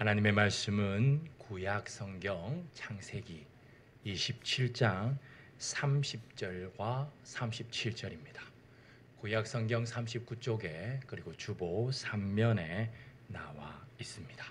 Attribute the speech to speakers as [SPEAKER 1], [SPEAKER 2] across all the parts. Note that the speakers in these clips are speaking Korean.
[SPEAKER 1] 하나님의 말씀은 구약 성경 창세기 27장 30절과 37절입니다. 구약 성경 39쪽에 그리고 주보 3면에 나와 있습니다.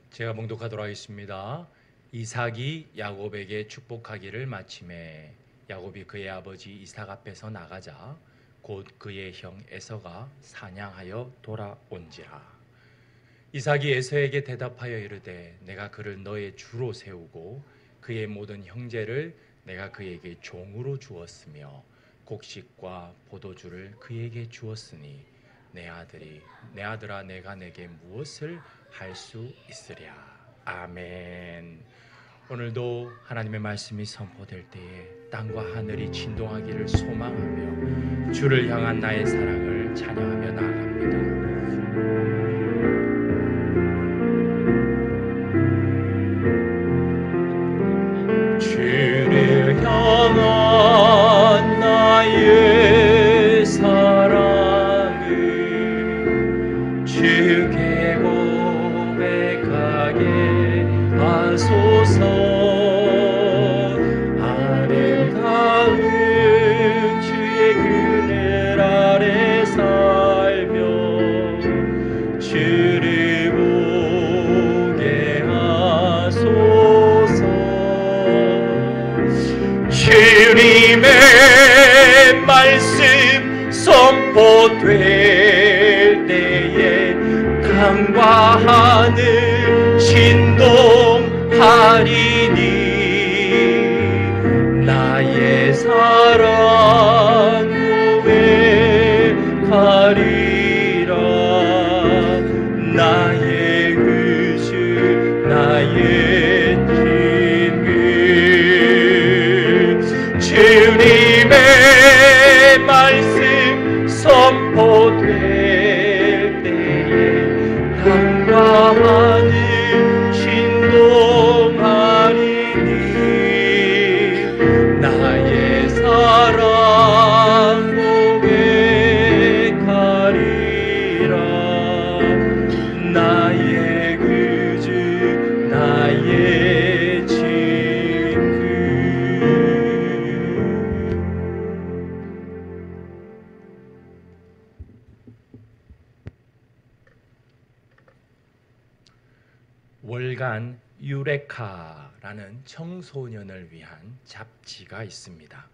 [SPEAKER 1] 제가 봉독하도록 하겠습니다. 이삭이 야곱에게 축복하기를 마침에 야곱이 그의 아버지 이삭 앞에서 나가자 곧 그의 형 에서가 사냥하여 돌아온지라. 이삭이 에서에게 대답하여 이르되 내가 그를 너의 주로 세우고 그의 모든 형제를 내가 그에게 종으로 주었으며 곡식과 포도주를 그에게 주었으니 내 아들아 내가 내게 무엇을 할 수 있으랴. 아멘. 오늘도 하나님의 말씀이 선포될 때에 땅과 하늘이 진동하기를 소망하며 주를 향한 나의 사랑을 찬양하며 나아갑니다. 주를 향한 나의 사랑을 주께 고백하게 하소서. 아름다운 주의 그늘 아래 살며 주를 보게 하소서. 주님의 말씀 선포될 때에 땅과 하늘 진동하리니 나의 사랑 고백하리라. 나의 구주 나의 친구 주님의 말씀 선포될 때에 땅과 하늘 진동하리니 나의 사랑 고백하리라. 나의 구주 나의 친구. 월간 유레카라는 청소년을 위한 잡지가 있습니다.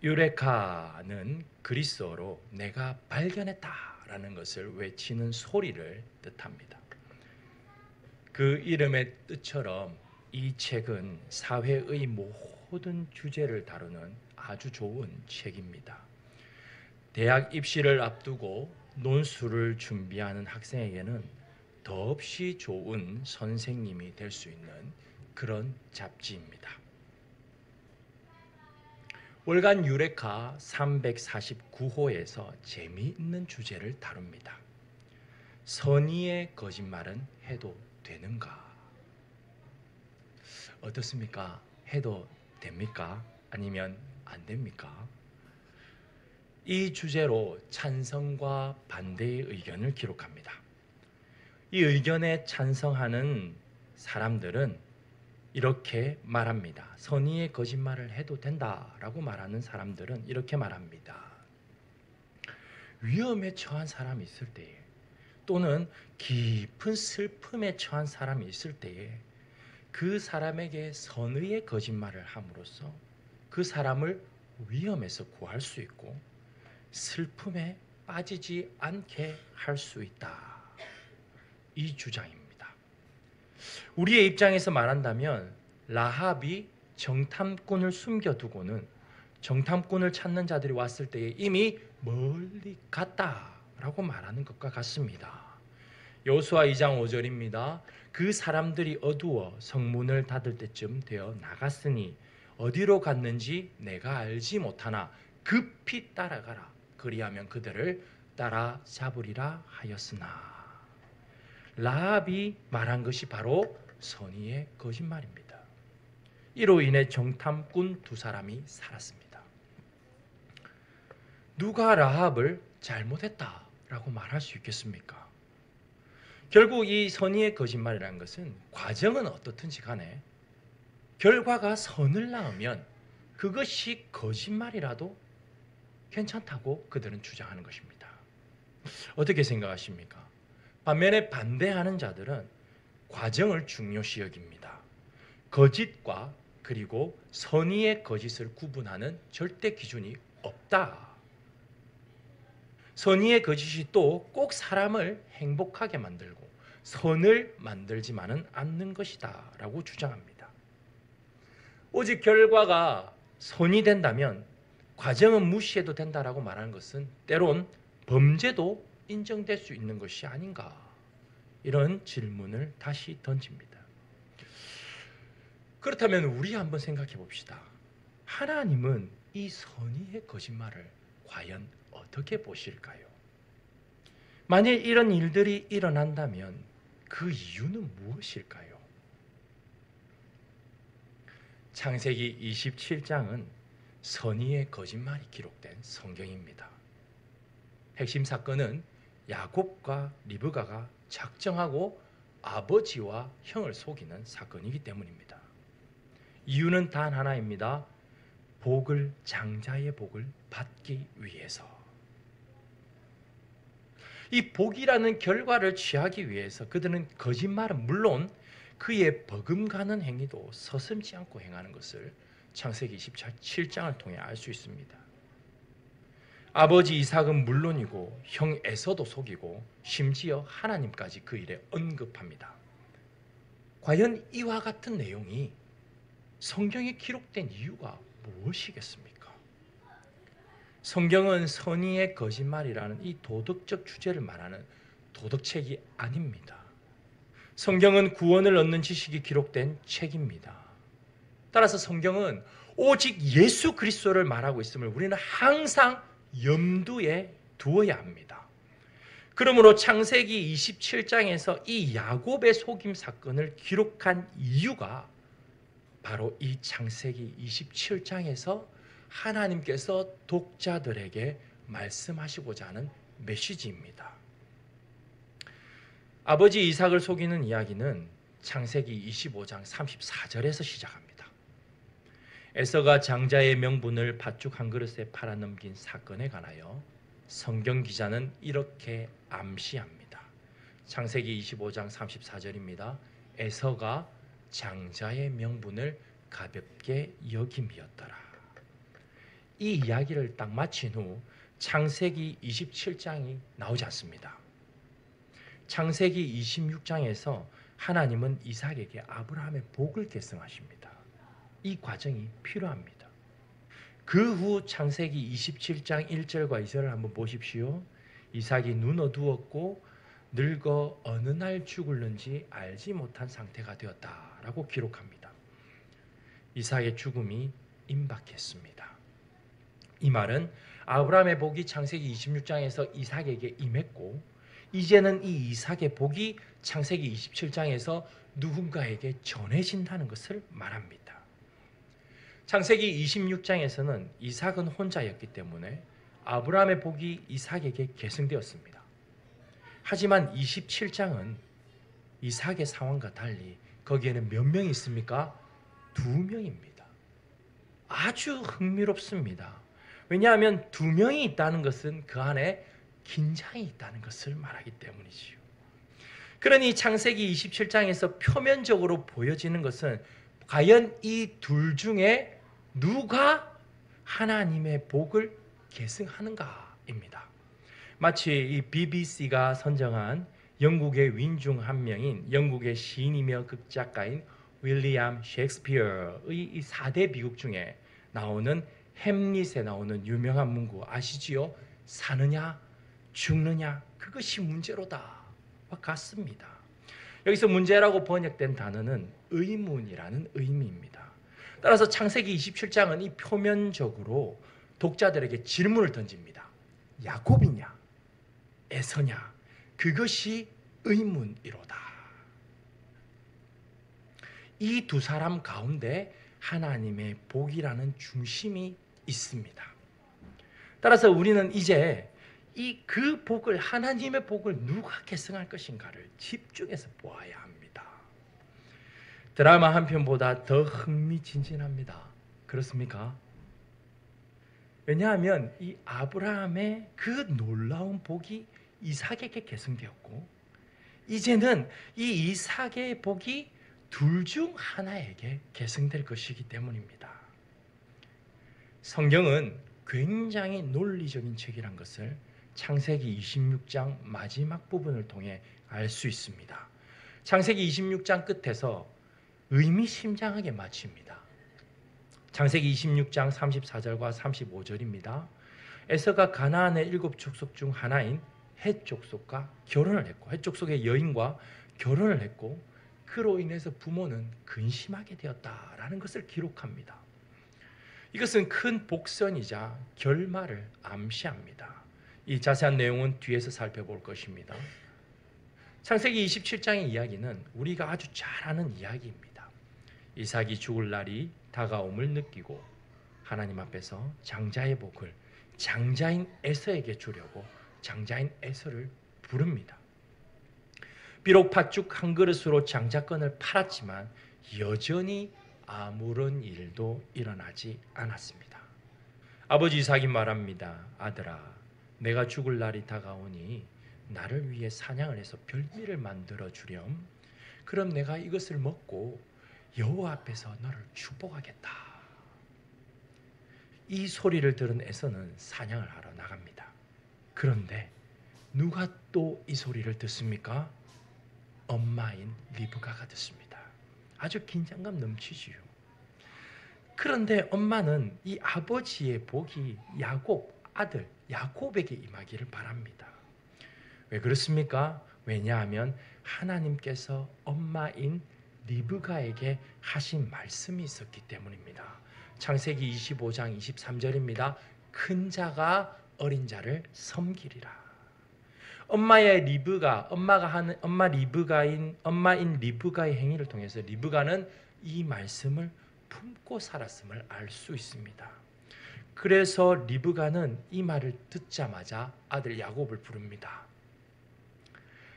[SPEAKER 1] 유레카는 그리스어로 내가 발견했다라는 것을 외치는 소리를 뜻합니다. 그 이름의 뜻처럼 이 책은 사회의 모든 주제를 다루는 아주 좋은 책입니다. 대학 입시를 앞두고 논술을 준비하는 학생에게는 더없이 좋은 선생님이 될 수 있는 그런 잡지입니다. 월간 유레카 349호에서 재미있는 주제를 다룹니다. 선의의 거짓말은 해도 되는가? 어떻습니까? 해도 됩니까? 아니면 안 됩니까? 이 주제로 찬성과 반대의 의견을 기록합니다. 이 의견에 찬성하는 사람들은 이렇게 말합니다. 선의의 거짓말을 해도 된다라고 말하는 사람들은 이렇게 말합니다. 위험에 처한 사람이 있을 때에 또는 깊은 슬픔에 처한 사람이 있을 때에 그 사람에게 선의의 거짓말을 함으로써 그 사람을 위험에서 구할 수 있고 슬픔에 빠지지 않게 할 수 있다. 이 주장입니다. 우리의 입장에서 말한다면 라합이 정탐꾼을 숨겨두고는 정탐꾼을 찾는 자들이 왔을 때에 이미 멀리 갔다라고 말하는 것과 같습니다. 여호수아 2장 5절입니다. 그 사람들이 어두워 성문을 닫을 때쯤 되어 나갔으니 어디로 갔는지 내가 알지 못하나 급히 따라가라. 그리하면 그들을 따라잡으리라 하였으나. 라합이 말한 것이 바로 선의의 거짓말입니다. 이로 인해 정탐꾼 두 사람이 살았습니다. 누가 라합을 잘못했다라고 말할 수 있겠습니까? 결국 이 선의의 거짓말이라는 것은 과정은 어떻든지 간에 결과가 선을 낳으면 그것이 거짓말이라도 괜찮다고 그들은 주장하는 것입니다. 어떻게 생각하십니까? 반면에 반대하는 자들은 과정을 중요시 여깁니다. 거짓과 그리고 선의의 거짓을 구분하는 절대 기준이 없다. 선의의 거짓이 또 꼭 사람을 행복하게 만들고 선을 만들지만은 않는 것이다 라고 주장합니다. 오직 결과가 선이 된다면 과정은 무시해도 된다라고 말하는 것은 때론 범죄도 인정될 수 있는 것이 아닌가, 이런 질문을 다시 던집니다. 그렇다면 우리 한번 생각해 봅시다. 하나님은 이 선의의 거짓말을 과연 어떻게 보실까요? 만일 이런 일들이 일어난다면 그 이유는 무엇일까요? 창세기 27장은 선의의 거짓말이 기록된 성경입니다. 핵심 사건은 야곱과 리브가가 작정하고 아버지와 형을 속이는 사건이기 때문입니다. 이유는 단 하나입니다. 장자의 복을 받기 위해서. 이 복이라는 결과를 취하기 위해서 그들은 거짓말은 물론 그의 버금가는 행위도 서슴지 않고 행하는 것을 창세기 27장을 통해 알 수 있습니다. 아버지 이삭은 물론이고 형 에서도 속이고 심지어 하나님까지 그 일에 언급합니다. 과연 이와 같은 내용이 성경에 기록된 이유가 무엇이겠습니까? 성경은 선의의 거짓말이라는 이 도덕적 주제를 말하는 도덕책이 아닙니다. 성경은 구원을 얻는 지식이 기록된 책입니다. 따라서 성경은 오직 예수 그리스도를 말하고 있음을 우리는 항상 염두에 두어야 합니다. 그러므로 창세기 27장에서 이 야곱의 속임 사건을 기록한 이유가 바로 이 창세기 27장에서 하나님께서 독자들에게 말씀하시고자 하는 메시지입니다. 아버지 이삭을 속이는 이야기는 창세기 25장 34절에서 시작합니다. 에서가 장자의 명분을 팥죽 한 그릇에 팔아넘긴 사건에 관하여 성경 기자는 이렇게 암시합니다. 창세기 25장 34절입니다. 에서가 장자의 명분을 가볍게 여김이었더라. 이 이야기를 딱 마친 후 창세기 27장이 나오지 않습니다. 창세기 26장에서 하나님은 이삭에게 아브라함의 복을 계승하십니다. 이 과정이 필요합니다. 그 후 창세기 27장 1절과 2절을 한번 보십시오. 이삭이 눈 어두웠고 늙어 어느 날 죽을는지 알지 못한 상태가 되었다라고 기록합니다. 이삭의 죽음이 임박했습니다. 이 말은 아브라함의 복이 창세기 26장에서 이삭에게 임했고 이제는 이 이삭의 복이 창세기 27장에서 누군가에게 전해진다는 것을 말합니다. 창세기 26장에서는 이삭은 혼자였기 때문에 아브라함의 복이 이삭에게 계승되었습니다. 하지만 27장은 이삭의 상황과 달리 거기에는 몇 명이 있습니까? 2명입니다. 아주 흥미롭습니다. 왜냐하면 2명이 있다는 것은 그 안에 긴장이 있다는 것을 말하기 때문이지요. 그러니 창세기 27장에서 표면적으로 보여지는 것은 과연 이 둘 중에 누가 하나님의 복을 계승하는가입니다. 마치 이 BBC가 선정한 영국의 윈 중 한 명인 영국의 시인이며 극작가인 윌리엄 셰익스피어의 이 4대 비극 중에 나오는 햄릿에 나오는 유명한 문구 아시지요? 사느냐 죽느냐 그것이 문제로다 와 같습니다. 여기서 문제라고 번역된 단어는 의문이라는 의미입니다. 따라서 창세기 27장은 이 표면적으로 독자들에게 질문을 던집니다. 야곱이냐 에서냐 그것이 의문이로다. 이 두 사람 가운데 하나님의 복이라는 중심이 있습니다. 따라서 우리는 이제 그 복을, 하나님의 복을 누가 계승할 것인가를 집중해서 보아야 합니다. 드라마 한 편보다 더 흥미진진합니다. 그렇습니까? 왜냐하면 이 아브라함의 그 놀라운 복이 이삭에게 계승되었고, 이제는 이 이삭의 복이 둘 중 하나에게 계승될 것이기 때문입니다. 성경은 굉장히 논리적인 책이란 것을 창세기 26장 마지막 부분을 통해 알 수 있습니다. 창세기 26장 끝에서 의미심장하게 마칩니다. 창세기 26장 34절과 35절입니다. 에서가 가나안의 7 족속 중 하나인 헷 족속과 결혼을 했고, 헷 족속의 여인과 결혼을 했고, 그로 인해서 부모는 근심하게 되었다라는 것을 기록합니다. 이것은 큰 복선이자 결말을 암시합니다. 이 자세한 내용은 뒤에서 살펴볼 것입니다. 창세기 27장의 이야기는 우리가 아주 잘 아는 이야기입니다. 이삭이 죽을 날이 다가옴을 느끼고 하나님 앞에서 장자의 복을 장자인 에서에게 주려고 장자인 에서를 부릅니다. 비록 팥죽 한 그릇으로 장자권을 팔았지만 여전히 아무런 일도 일어나지 않았습니다. 아버지 이삭이 말합니다. 아들아, 내가 죽을 날이 다가오니 나를 위해 사냥을 해서 별미를 만들어 주렴. 그럼 내가 이것을 먹고 여호와 앞에서 너를 축복하겠다. 이 소리를 들은 에서는 사냥을 하러 나갑니다. 그런데 누가 또 이 소리를 듣습니까? 엄마인 리브가가 듣습니다. 아주 긴장감 넘치지요. 그런데 엄마는 이 아버지의 복이 야곱 아들 야곱에게 임하기를 바랍니다. 왜 그렇습니까? 왜냐하면 하나님께서 엄마인 리브가에게 하신 말씀이 있었기 때문입니다. 창세기 25장 23절입니다. 큰 자가 어린 자를 섬기리라. 엄마인 리브가의 행위를 통해서 리브가는 이 말씀을 품고 살았음을 알 수 있습니다. 그래서 리브가는 이 말을 듣자마자 아들 야곱을 부릅니다.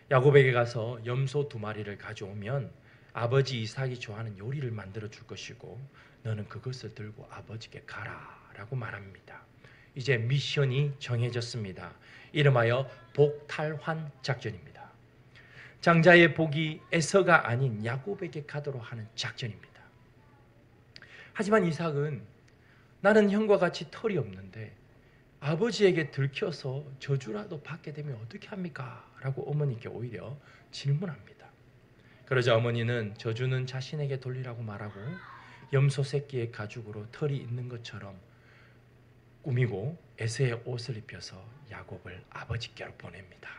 [SPEAKER 1] 야곱에게 가서 염소 2마리를 가져오면 아버지 이삭이 좋아하는 요리를 만들어 줄 것이고 너는 그것을 들고 아버지께 가라라고 말합니다. 이제 미션이 정해졌습니다. 이름하여 복탈환 작전입니다. 장자의 복이 에서가 아닌 야곱에게 가도록 하는 작전입니다. 하지만 이삭은 나는 형과 같이 털이 없는데 아버지에게 들켜서 저주라도 받게 되면 어떻게 합니까? 라고 어머니께 오히려 질문합니다. 그러자 어머니는 저주는 자신에게 돌리라고 말하고 염소 새끼의 가죽으로 털이 있는 것처럼 꾸미고 에서의 옷을 입혀서 야곱을 아버지께로 보냅니다.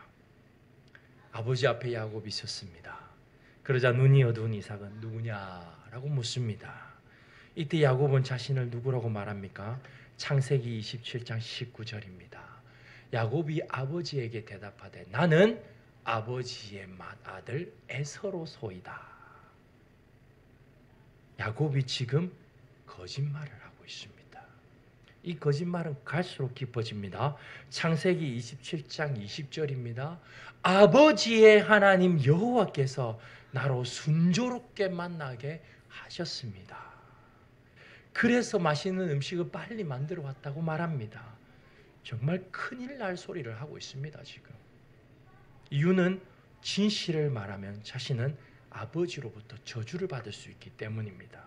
[SPEAKER 1] 아버지 앞에 야곱이 섰습니다. 그러자 눈이 어두운 이삭은 누구냐라고 묻습니다. 이때 야곱은 자신을 누구라고 말합니까? 창세기 27장 19절입니다. 야곱이 아버지에게 대답하되 나는 아버지의 맏아들 에서로소이다. 야곱이 지금 거짓말을 하고 있습니다. 이 거짓말은 갈수록 깊어집니다. 창세기 27장 20절입니다. 아버지의 하나님 여호와께서 나로 순조롭게 만나게 하셨습니다. 그래서 맛있는 음식을 빨리 만들어 왔다고 말합니다. 정말 큰일 날 소리를 하고 있습니다. 지금 이유는 진실을 말하면 자신은 아버지로부터 저주를 받을 수 있기 때문입니다.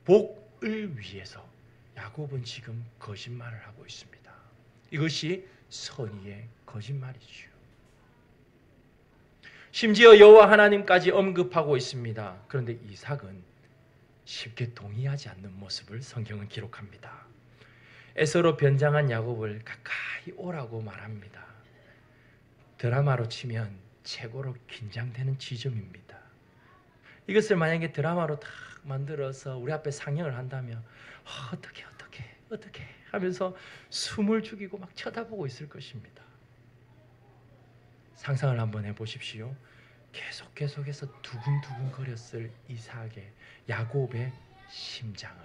[SPEAKER 1] 복을 위해서 야곱은 지금 거짓말을 하고 있습니다. 이것이 선의의 거짓말이죠. 심지어 여호와 하나님까지 언급하고 있습니다. 그런데 이삭은 쉽게 동의하지 않는 모습을 성경은 기록합니다. 에서로 변장한 야곱을 가까이 오라고 말합니다. 드라마로 치면 최고로 긴장되는 지점입니다. 이것을 만약에 드라마로 딱 만들어서 우리 앞에 상영을 한다면 어떻게 하면서 숨을 죽이고 막 쳐다보고 있을 것입니다. 상상을 한번 해보십시오. 계속해서 두근두근 거렸을 이삭의 야곱의 심장을.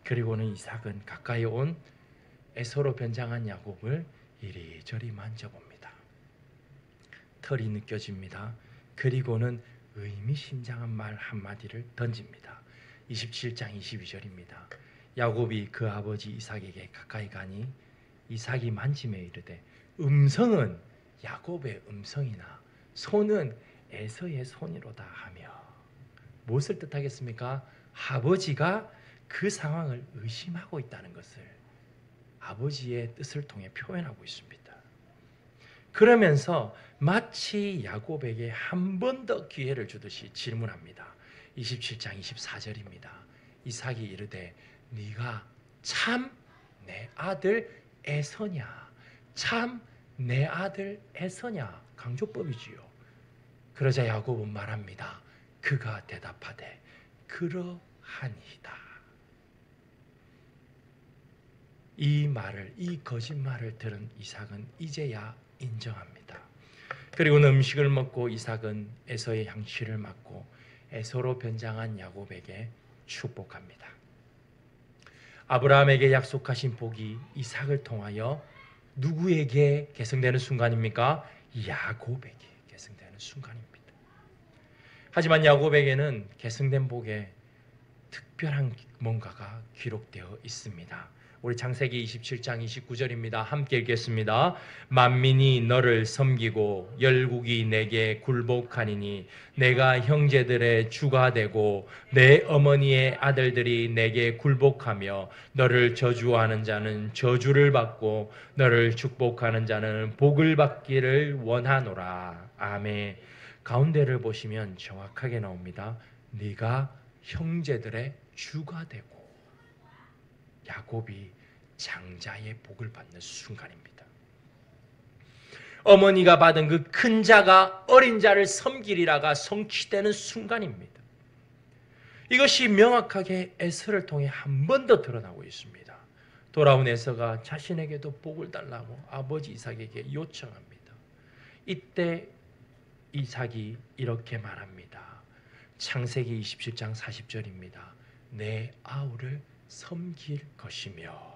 [SPEAKER 1] 그리고는 이삭은 가까이 온 에서로 변장한 야곱을 이리저리 만져봅니다. 털이 느껴집니다. 그리고는 의미심장한 말 한마디를 던집니다. 27장 22절입니다. 야곱이 그 아버지 이삭에게 가까이 가니 이삭이 만지매 이르되 음성은 야곱의 음성이나 손은 에서의 손이로다 하며, 무엇을 뜻하겠습니까? 아버지가 그 상황을 의심하고 있다는 것을 아버지의 뜻을 통해 표현하고 있습니다. 그러면서 마치 야곱에게 한 번 더 기회를 주듯이 질문합니다. 27장 24절입니다. 이삭이 이르되 네가 참 내 아들 에서냐? 참 내 아들 에서냐? 강조법이지요. 그러자 야곱은 말합니다. 그가 대답하되 그러하니이다. 이 말을, 이 거짓말을 들은 이삭은 이제야 인정합니다. 그리고는 음식을 먹고 이삭은 에서의 향취를 맡고 에서로 변장한 야곱에게 축복합니다. 아브라함에게 약속하신 복이 이삭을 통하여 누구에게 계승되는 순간입니까? 야곱에게 계승되는 순간입니다. 하지만 야곱에게는 계승된 복에 특별한 뭔가가 기록되어 있습니다. 우리 창세기 27장 29절입니다. 함께 읽겠습니다. 만민이 너를 섬기고 열국이 내게 굴복하니니 내가 형제들의 주가 되고 내 어머니의 아들들이 내게 굴복하며 너를 저주하는 자는 저주를 받고 너를 축복하는 자는 복을 받기를 원하노라. 아멘. 가운데를 보시면 정확하게 나옵니다. 네가 형제들의 주가 되고, 야곱이 장자의 복을 받는 순간입니다. 어머니가 받은 그 큰 자가 어린 자를 섬기리라가 성취되는 순간입니다. 이것이 명확하게 에서를 통해 한 번 더 드러나고 있습니다. 돌아온 에서가 자신에게도 복을 달라고 아버지 이삭에게 요청합니다. 이때 이삭이 이렇게 말합니다. 창세기 27장 40절입니다. 내 아우를 섬길 것이며.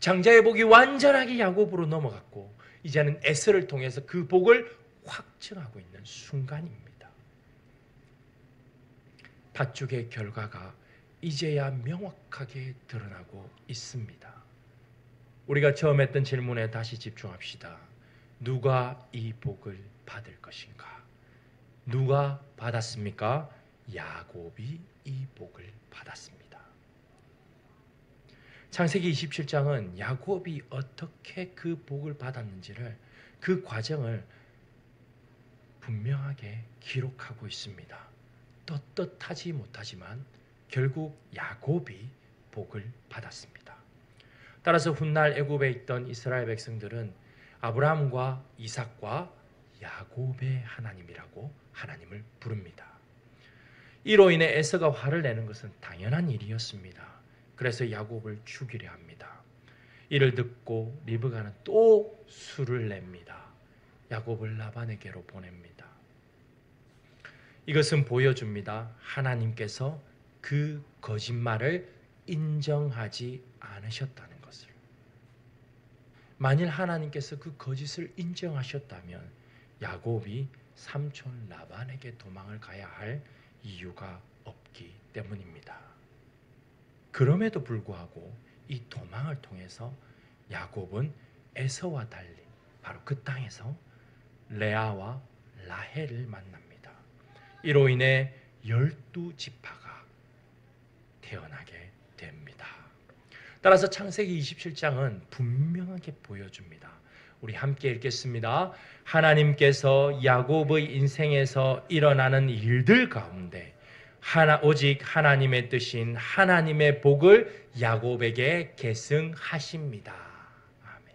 [SPEAKER 1] 장자의 복이 완전하게 야곱으로 넘어갔고 이제는 에서를 통해서 그 복을 확증하고 있는 순간입니다. 밭죽의 결과가 이제야 명확하게 드러나고 있습니다. 우리가 처음 했던 질문에 다시 집중합시다. 누가 이 복을 받을 것인가? 누가 받았습니까? 야곱이 이 복을 받았습니다. 창세기 27장은 야곱이 어떻게 그 복을 받았는지를, 그 과정을 분명하게 기록하고 있습니다. 떳떳하지 못하지만 결국 야곱이 복을 받았습니다. 따라서 훗날 애굽에 있던 이스라엘 백성들은 아브라함과 이삭과 야곱의 하나님이라고 하나님을 부릅니다. 이로 인해 에서가 화를 내는 것은 당연한 일이었습니다. 그래서 야곱을 죽이려 합니다. 이를 듣고 리브가는 또 술을 냅니다. 야곱을 라반에게로 보냅니다. 이것은 보여줍니다. 하나님께서 그 거짓말을 인정하지 않으셨다는 것을. 만일 하나님께서 그 거짓을 인정하셨다면 야곱이 삼촌 라반에게 도망을 가야 할 이유가 없기 때문입니다. 그럼에도 불구하고 이 도망을 통해서 야곱은 에서와 달리 바로 그 땅에서 레아와 라헬을 만납니다. 이로 인해 12지파가 태어나게 됩니다. 따라서 창세기 27장은 분명하게 보여줍니다. 우리 함께 읽겠습니다. 하나님께서 야곱의 인생에서 일어나는 일들 가운데 오직 하나님의 뜻인 하나님의 복을 야곱에게 계승하십니다. 아멘.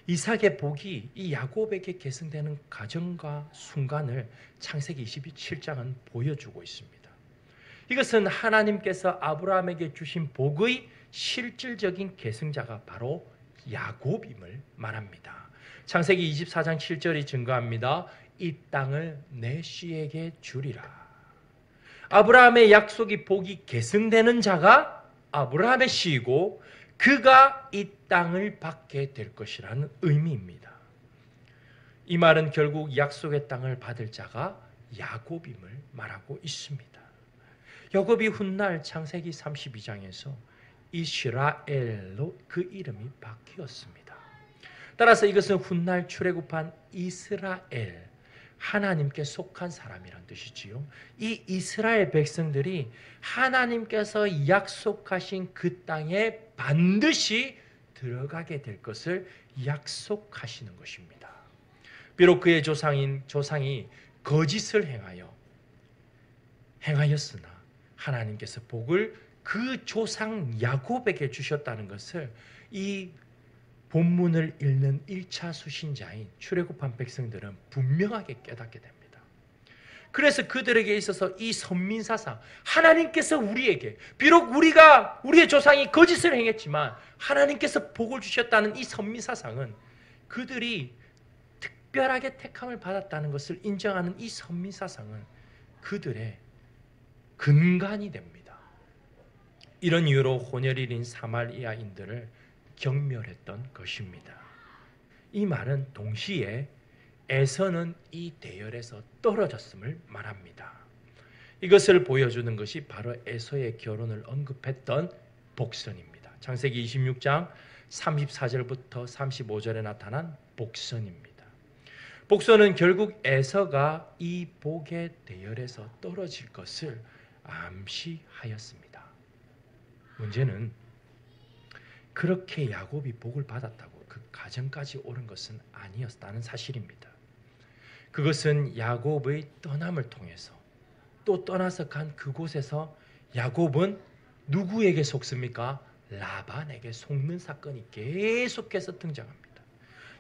[SPEAKER 1] 이삭의 복이 이 야곱에게 계승되는 과정과 순간을 창세기 27장은 보여주고 있습니다. 이것은 하나님께서 아브라함에게 주신 복의 실질적인 계승자가 바로 야곱임을 말합니다. 창세기 24장 7절이 증거합니다. 이 땅을 내 씨에게 주리라. 아브라함의 약속이 복이 계승되는 자가 아브라함의 씨이고 그가 이 땅을 받게 될 것이라는 의미입니다. 이 말은 결국 약속의 땅을 받을 자가 야곱임을 말하고 있습니다. 야곱이 훗날 창세기 32장에서 이스라엘로 그 이름이 바뀌었습니다. 따라서 이것은 훗날 출애굽한 이스라엘, 하나님께 속한 사람이란 뜻이지요. 이 이스라엘 백성들이 하나님께서 약속하신 그 땅에 반드시 들어가게 될 것을 약속하시는 것입니다. 비록 그의 조상이 거짓을 행하였으나 하나님께서 복을 그 조상 야곱에게 주셨다는 것을 이 본문을 읽는 1차 수신자인 출애굽한 백성들은 분명하게 깨닫게 됩니다. 그래서 그들에게 있어서 이 선민사상, 하나님께서 우리에게, 비록 우리의 조상이 거짓을 행했지만 하나님께서 복을 주셨다는 이 선민사상은, 그들이 특별하게 택함을 받았다는 것을 인정하는 이 선민사상은 그들의 근간이 됩니다. 이런 이유로 혼혈일인 사마리아인들을 경멸했던 것입니다. 이 말은 동시에 에서는 이 대열에서 떨어졌음을 말합니다. 이것을 보여주는 것이 바로 에서의 결혼을 언급했던 복선입니다. 창세기 26장 34절부터 35절에 나타난 복선입니다. 복선은 결국 에서가 이 복의 대열에서 떨어질 것을 암시하였습니다. 문제는 그렇게 야곱이 복을 받았다고 그 가정까지 오른 것은 아니었다는 사실입니다. 그것은 야곱의 떠남을 통해서, 또 떠나서 간 그곳에서 야곱은 누구에게 속습니까? 라반에게 속는 사건이 계속해서 등장합니다.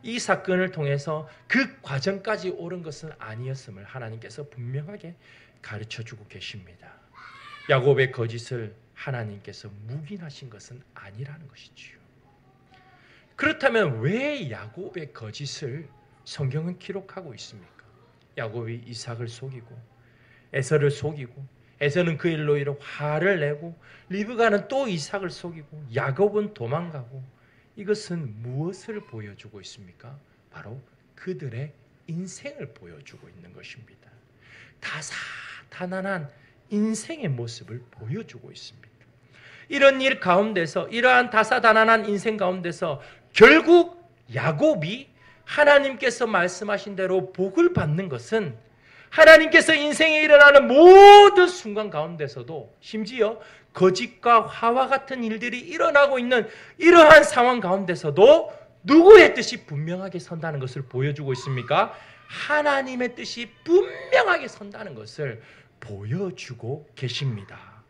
[SPEAKER 1] 이 사건을 통해서 그 과정까지 오른 것은 아니었음을 하나님께서 분명하게 가르쳐주고 계십니다. 야곱의 거짓을 하나님께서 묵인하신 것은 아니라는 것이지요. 그렇다면 왜 야곱의 거짓을 성경은 기록하고 있습니까? 야곱이 이삭을 속이고 에서를 속이고, 에서는 그 일로 인해 화를 내고, 리브가는 또 이삭을 속이고, 야곱은 도망가고, 이것은 무엇을 보여주고 있습니까? 바로 그들의 인생을 보여주고 있는 것입니다. 다사다난한 인생의 모습을 보여주고 있습니다. 이런 일 가운데서, 이러한 다사다난한 인생 가운데서 결국 야곱이 하나님께서 말씀하신 대로 복을 받는 것은, 하나님께서 인생에 일어나는 모든 순간 가운데서도, 심지어 거짓과 화와 같은 일들이 일어나고 있는 이러한 상황 가운데서도 누구의 뜻이 분명하게 선다는 것을 보여주고 있습니까? 하나님의 뜻이 분명하게 선다는 것을 보여주고 계십니다.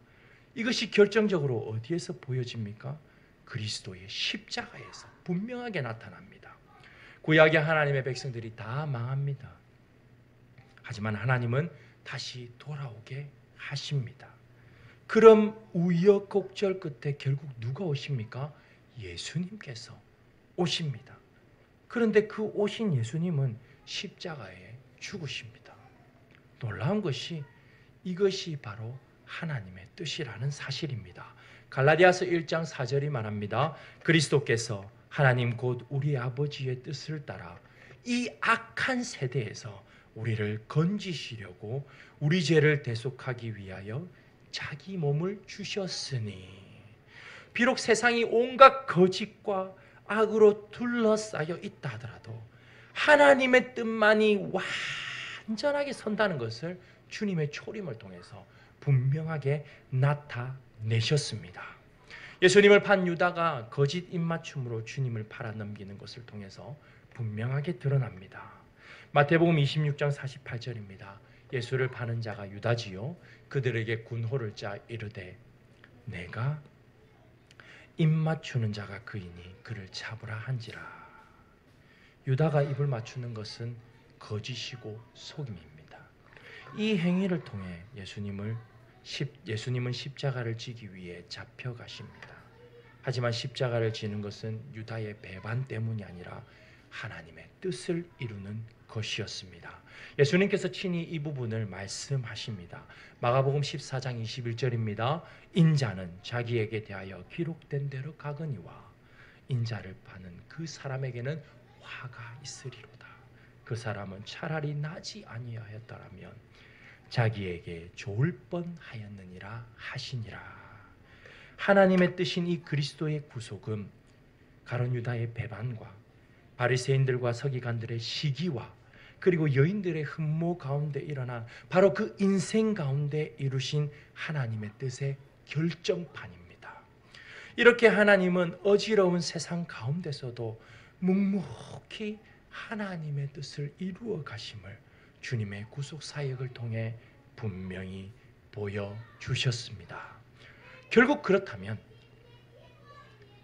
[SPEAKER 1] 이것이 결정적으로 어디에서 보여집니까? 그리스도의 십자가에서 분명하게 나타납니다. 구약의 하나님의 백성들이 다 망합니다. 하지만 하나님은 다시 돌아오게 하십니다. 그럼 우여곡절 끝에 결국 누가 오십니까? 예수님께서 오십니다. 그런데 그 오신 예수님은 십자가에 죽으십니다. 놀라운 것이, 이것이 바로 하나님의 뜻이라는 사실입니다. 갈라디아서 1장 4절이 말합니다. 그리스도께서 하나님 곧 우리 아버지의 뜻을 따라 이 악한 세대에서 우리를 건지시려고 우리 죄를 대속하기 위하여 자기 몸을 주셨으니, 비록 세상이 온갖 거짓과 악으로 둘러싸여 있다 하더라도 하나님의 뜻만이 완전하게 선다는 것을 주님의 초림을 통해서 분명하게 나타내셨습니다. 예수님을 판 유다가 거짓 입맞춤으로 주님을 팔아넘기는 것을 통해서 분명하게 드러납니다. 마태복음 26장 48절입니다. 예수를 파는 자가 유다지요, 그들에게 군호를 짜 이르되 내가 입맞추는 자가 그이니 그를 잡으라 한지라. 유다가 입을 맞추는 것은 거짓이고 속임입니다. 이 행위를 통해 예수님은 십자가를 지기 위해 잡혀가십니다. 하지만 십자가를 지는 것은 유다의 배반 때문이 아니라 하나님의 뜻을 이루는 것이었습니다. 예수님께서 친히 이 부분을 말씀하십니다. 마가복음 14장 21절입니다. 인자는 자기에게 대하여 기록된 대로 가거니와 인자를 파는 그 사람에게는 화가 있으리로다. 그 사람은 차라리 나지 아니하였더라면 자기에게 좋을 뻔하였느니라 하시니라. 하나님의 뜻인 이 그리스도의 구속은 가룟 유다의 배반과 바리새인들과 서기관들의 시기와 그리고 여인들의 흠모 가운데 일어난 바로 그 인생 가운데 이루신 하나님의 뜻의 결정판입니다. 이렇게 하나님은 어지러운 세상 가운데서도 묵묵히 하나님의 뜻을 이루어 가심을 주님의 구속 사역을 통해 분명히 보여주셨습니다. 결국 그렇다면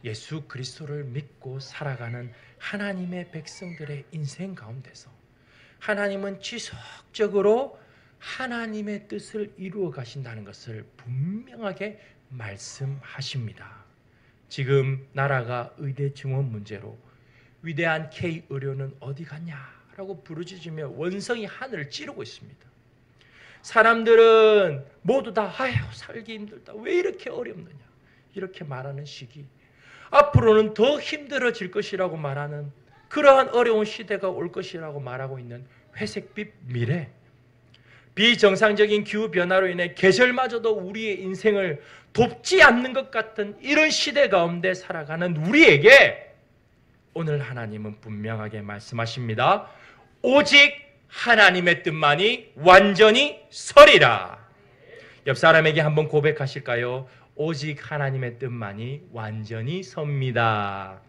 [SPEAKER 1] 예수 그리스도를 믿고 살아가는 하나님의 백성들의 인생 가운데서 하나님은 지속적으로 하나님의 뜻을 이루어 가신다는 것을 분명하게 말씀하십니다. 지금 나라가 의대 증원 문제로 위대한 K 의료는 어디 갔냐라고 부르짖으며 원성이 하늘을 찌르고 있습니다. 사람들은 모두 다 아유 살기 힘들다. 왜 이렇게 어렵느냐. 이렇게 말하는 시기. 앞으로는 더 힘들어질 것이라고 말하는 그러한 어려운 시대가 올 것이라고 말하고 있는 회색빛 미래. 비정상적인 기후변화로 인해 계절마저도 우리의 인생을 돕지 않는 것 같은 이런 시대 가운데 살아가는 우리에게 오늘 하나님은 분명하게 말씀하십니다. 오직 하나님의 뜻만이 완전히 서리라. 옆 사람에게 한번 고백하실까요? 오직 하나님의 뜻만이 완전히 섭니다.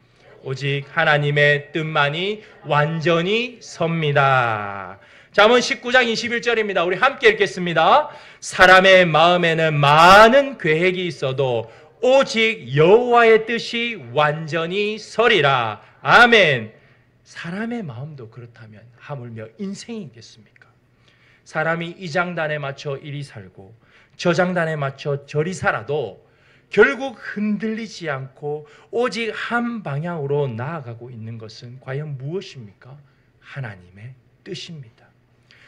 [SPEAKER 1] 오직 하나님의 뜻만이 완전히 섭니다. 잠언 19장 21절입니다. 우리 함께 읽겠습니다. 사람의 마음에는 많은 계획이 있어도 오직 여호와의 뜻이 완전히 서리라. 아멘. 사람의 마음도 그렇다면 하물며 인생이겠습니까? 사람이 이 장단에 맞춰 이리 살고 저 장단에 맞춰 저리 살아도 결국 흔들리지 않고 오직 한 방향으로 나아가고 있는 것은 과연 무엇입니까? 하나님의 뜻입니다.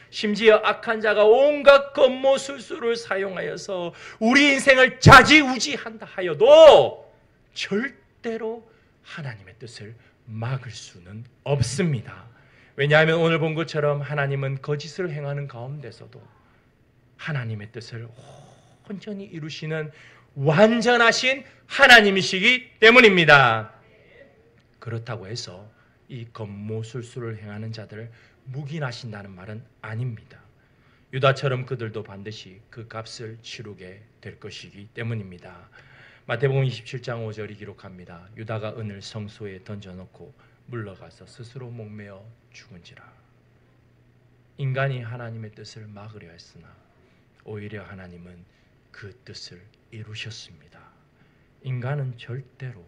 [SPEAKER 1] 심지어 악한 자가 온갖 겉모술수를 사용하여서 우리 인생을 좌지우지한다 하여도 절대로 하나님의 뜻을 막을 수는 없습니다. 왜냐하면 오늘 본 것처럼 하나님은 거짓을 행하는 가운데서도 하나님의 뜻을 온전히 이루시는 완전하신 하나님이시기 때문입니다. 그렇다고 해서 이 겉모술수를 행하는 자들을 묵인하신다는 말은 아닙니다. 유다처럼 그들도 반드시 그 값을 치르게 될 것이기 때문입니다. 마태복음 27장 5절이 기록합니다. 유다가 은을 성소에 던져놓고 물러가서 스스로 목매어 죽은지라. 인간이 하나님의 뜻을 막으려 했으나 오히려 하나님은 그 뜻을 이루셨습니다. 인간은 절대로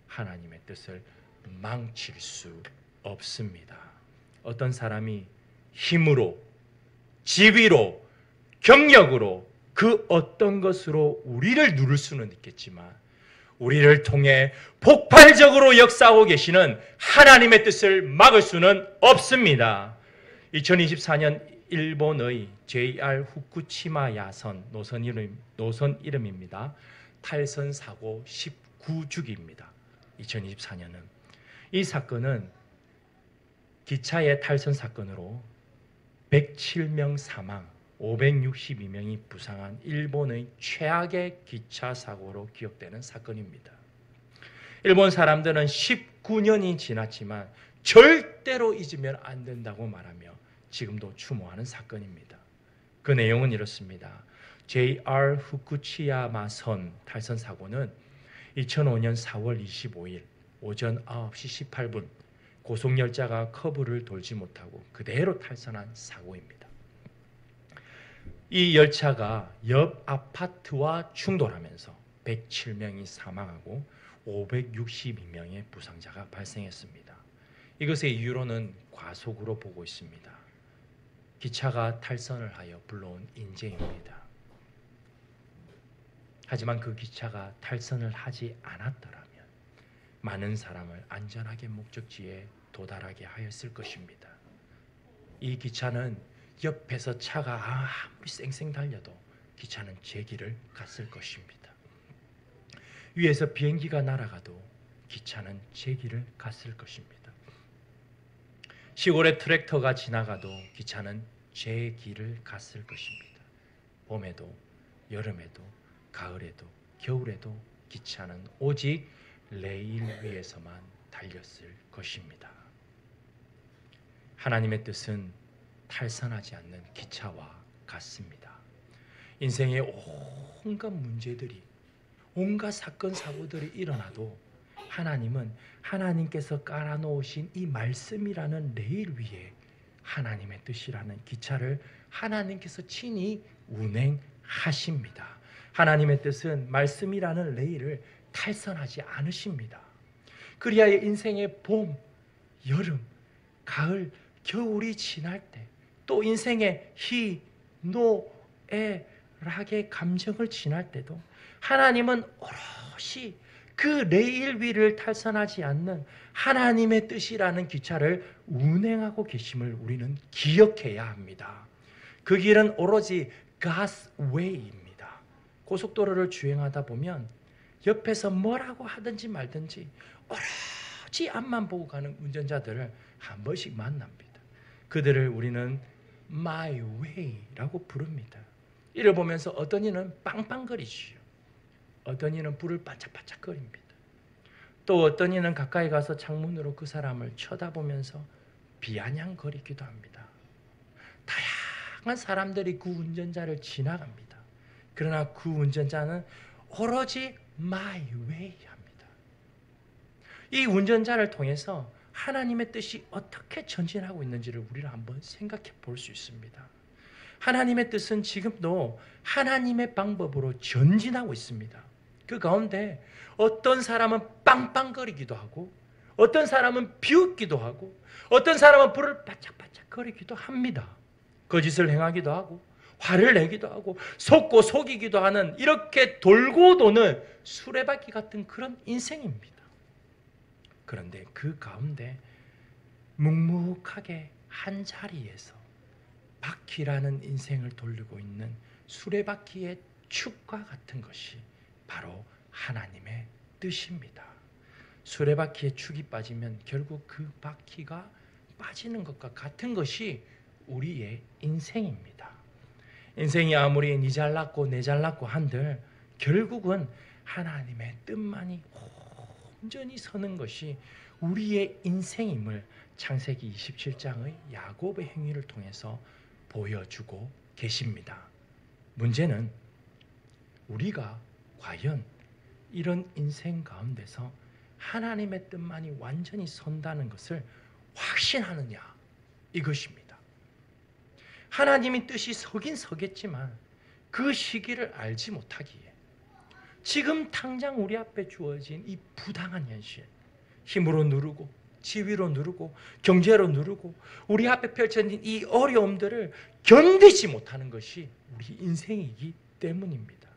[SPEAKER 1] 하나님의 뜻을 망칠 수 없습니다. 어떤 사람이 힘으로, 지위로, 경력으로 그 어떤 것으로 우리를 누를 수는 있겠지만 우리를 통해 폭발적으로 역사하고 계시는 하나님의 뜻을 막을 수는 없습니다. 2024년 일본의 JR 후쿠시마 야선 노선 이름입니다. 탈선 사고 19주기입니다. 2024년은 이 사건은 기차의 탈선 사건으로 107명 사망, 562명이 부상한 일본의 최악의 기차 사고로 기억되는 사건입니다. 일본 사람들은 19년이 지났지만 절대로 잊으면 안 된다고 말하며 지금도 추모하는 사건입니다. 그 내용은 이렇습니다. JR 후쿠시야마선 탈선 사고는 2005년 4월 25일 오전 9시 18분 고속열차가 커브를 돌지 못하고 그대로 탈선한 사고입니다. 이 열차가 옆 아파트와 충돌하면서 107명이 사망하고 562명의 부상자가 발생했습니다. 이것의 이유로는 과속으로 보고 있습니다. 기차가 탈선을 하여 불러온 인재입니다. 하지만 그 기차가 탈선을 하지 않았더라면 많은 사람을 안전하게 목적지에 도달하게 하였을 것입니다. 이 기차는 옆에서 차가 아무리 쌩쌩 달려도 기차는 제 길을 갔을 것입니다. 위에서 비행기가 날아가도 기차는 제 길을 갔을 것입니다. 시골의 트랙터가 지나가도 기차는 제 길을 갔을 것입니다. 봄에도 여름에도 가을에도 겨울에도 기차는 오직 레일 위에서만 달렸을 것입니다. 하나님의 뜻은 탈선하지 않는 기차와 같습니다. 인생의 온갖 문제들이, 온갖 사건 사고들이 일어나도 하나님은 하나님께서 깔아놓으신 이 말씀이라는 레일 위에 하나님의 뜻이라는 기차를 하나님께서 친히 운행하십니다. 하나님의 뜻은 말씀이라는 레일을 탈선하지 않으십니다. 그리하여 인생의 봄, 여름, 가을, 겨울이 지날 때, 또 인생의 희, 노, 애, 락의 감정을 지날 때도 하나님은 오롯이 그 레일 위를 탈선하지 않는 하나님의 뜻이라는 기차를 운행하고 계심을 우리는 기억해야 합니다. 그 길은 오로지 God's way입니다. 고속도로를 주행하다 보면 옆에서 뭐라고 하든지 말든지 오로지 앞만 보고 가는 운전자들을 한 번씩 만납니다. 그들을 우리는 My way라고 부릅니다. 이를 보면서 어떤 이는 빵빵거리지요. 어떤 이는 불을 반짝반짝거립니다. 또 어떤 이는 가까이 가서 창문으로 그 사람을 쳐다보면서 비아냥거리기도 합니다. 다양한 사람들이 그 운전자를 지나갑니다. 그러나 그 운전자는 오로지 My way 합니다. 이 운전자를 통해서 하나님의 뜻이 어떻게 전진하고 있는지를 우리는 한번 생각해 볼 수 있습니다. 하나님의 뜻은 지금도 하나님의 방법으로 전진하고 있습니다. 그 가운데 어떤 사람은 빵빵거리기도 하고, 어떤 사람은 비웃기도 하고, 어떤 사람은 불을 바짝바짝거리기도 합니다. 거짓을 행하기도 하고, 화를 내기도 하고, 속고 속이기도 하는, 이렇게 돌고 도는 수레바퀴 같은 그런 인생입니다. 그런데 그 가운데 묵묵하게 한 자리에서 바퀴라는 인생을 돌리고 있는 수레바퀴의 축과 같은 것이 바로 하나님의 뜻입니다. 수레바퀴의 축이 빠지면 결국 그 바퀴가 빠지는 것과 같은 것이 우리의 인생입니다. 인생이 아무리 니 잘났고 내 잘났고 한들 결국은 하나님의 뜻만이 온전히 서는 것이 우리의 인생임을 창세기 27장의 야곱의 행위를 통해서 보여주고 계십니다. 문제는 우리가 과연 이런 인생 가운데서 하나님의 뜻만이 완전히 선다는 것을 확신하느냐, 이것입니다. 하나님의 뜻이 서긴 서겠지만 그 시기를 알지 못하기에 지금 당장 우리 앞에 주어진 이 부당한 현실, 힘으로 누르고 지위로 누르고 경제로 누르고 우리 앞에 펼쳐진 이 어려움들을 견디지 못하는 것이 우리 인생이기 때문입니다.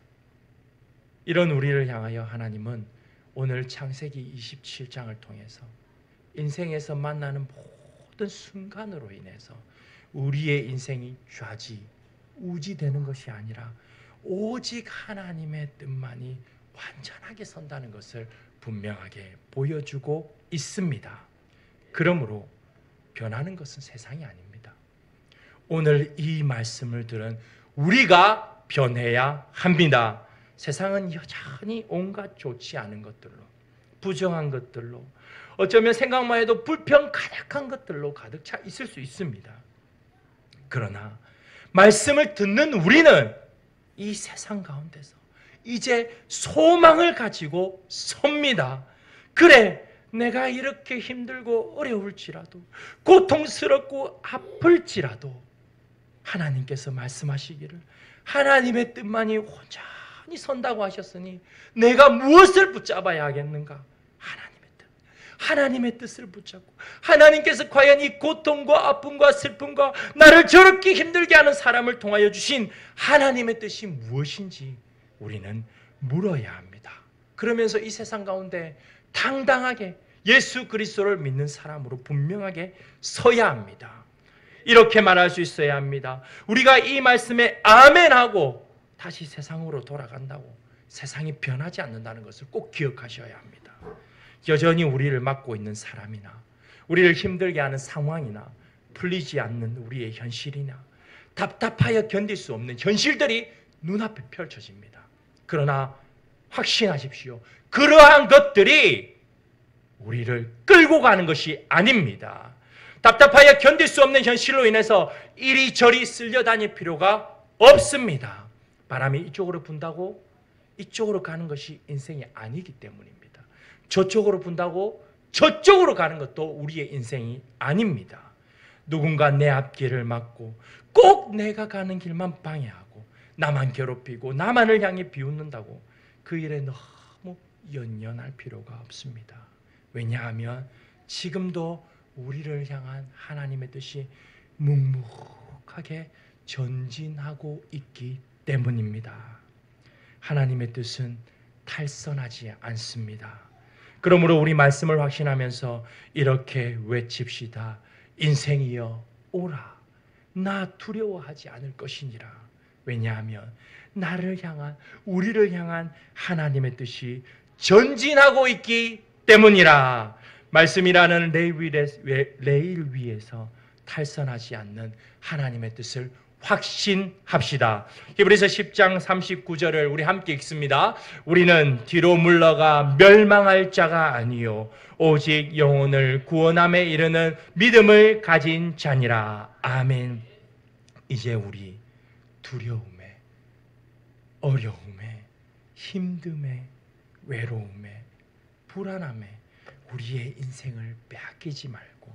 [SPEAKER 1] 이런 우리를 향하여 하나님은 오늘 창세기 27장을 통해서 인생에서 만나는 모든 순간으로 인해서 우리의 인생이 좌지우지되는 것이 아니라 오직 하나님의 뜻만이 완전하게 선다는 것을 분명하게 보여주고 있습니다. 그러므로 변하는 것은 세상이 아닙니다. 오늘 이 말씀을 들은 우리가 변해야 합니다. 세상은 여전히 온갖 좋지 않은 것들로, 부정한 것들로, 어쩌면 생각만 해도 불평 가득한 것들로 가득 차 있을 수 있습니다. 그러나 말씀을 듣는 우리는 이 세상 가운데서 이제 소망을 가지고 섭니다. 그래, 내가 이렇게 힘들고 어려울지라도, 고통스럽고 아플지라도 하나님께서 말씀하시기를 하나님의 뜻만이 온전히 선다고 하셨으니 내가 무엇을 붙잡아야 하겠는가? 하나님의 뜻을 붙잡고, 하나님께서 과연 이 고통과 아픔과 슬픔과 나를 저렇게 힘들게 하는 사람을 통하여 주신 하나님의 뜻이 무엇인지 우리는 물어야 합니다. 그러면서 이 세상 가운데 당당하게 예수 그리스도를 믿는 사람으로 분명하게 서야 합니다. 이렇게 말할 수 있어야 합니다. 우리가 이 말씀에 아멘하고 다시 세상으로 돌아간다고 세상이 변하지 않는다는 것을 꼭 기억하셔야 합니다. 여전히 우리를 막고 있는 사람이나 우리를 힘들게 하는 상황이나 풀리지 않는 우리의 현실이나 답답하여 견딜 수 없는 현실들이 눈앞에 펼쳐집니다. 그러나 확신하십시오. 그러한 것들이 우리를 끌고 가는 것이 아닙니다. 답답하여 견딜 수 없는 현실로 인해서 이리저리 쓸려다닐 필요가 없습니다. 바람이 이쪽으로 분다고 이쪽으로 가는 것이 인생이 아니기 때문입니다. 저쪽으로 분다고 저쪽으로 가는 것도 우리의 인생이 아닙니다. 누군가 내 앞길을 막고 꼭 내가 가는 길만 방해하고 나만 괴롭히고 나만을 향해 비웃는다고 그 일에 너무 연연할 필요가 없습니다. 왜냐하면 지금도 우리를 향한 하나님의 뜻이 묵묵하게 전진하고 있기 때문입니다. 하나님의 뜻은 탈선하지 않습니다. 그러므로 우리 말씀을 확신하면서 이렇게 외칩시다. 인생이여 오라. 나 두려워하지 않을 것이니라. 왜냐하면 나를 향한 우리를 향한 하나님의 뜻이 전진하고 있기 때문이라. 말씀이라는 레일 위에서 탈선하지 않는 하나님의 뜻을 확신합시다. 히브리서 10장 39절을 우리 함께 읽습니다. 우리는 뒤로 물러가 멸망할 자가 아니요 오직 영혼을 구원함에 이르는 믿음을 가진 자니라. 아멘. 이제 우리 두려움에, 어려움에, 힘듦에, 외로움에, 불안함에 우리의 인생을 빼앗기지 말고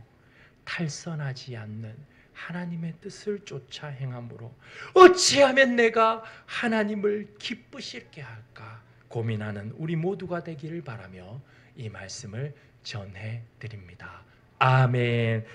[SPEAKER 1] 탈선하지 않는 하나님의 뜻을 쫓아 행함으로 어찌하면 내가 하나님을 기쁘시게 할까 고민하는 우리 모두가 되기를 바라며 이 말씀을 전해 드립니다. 아멘.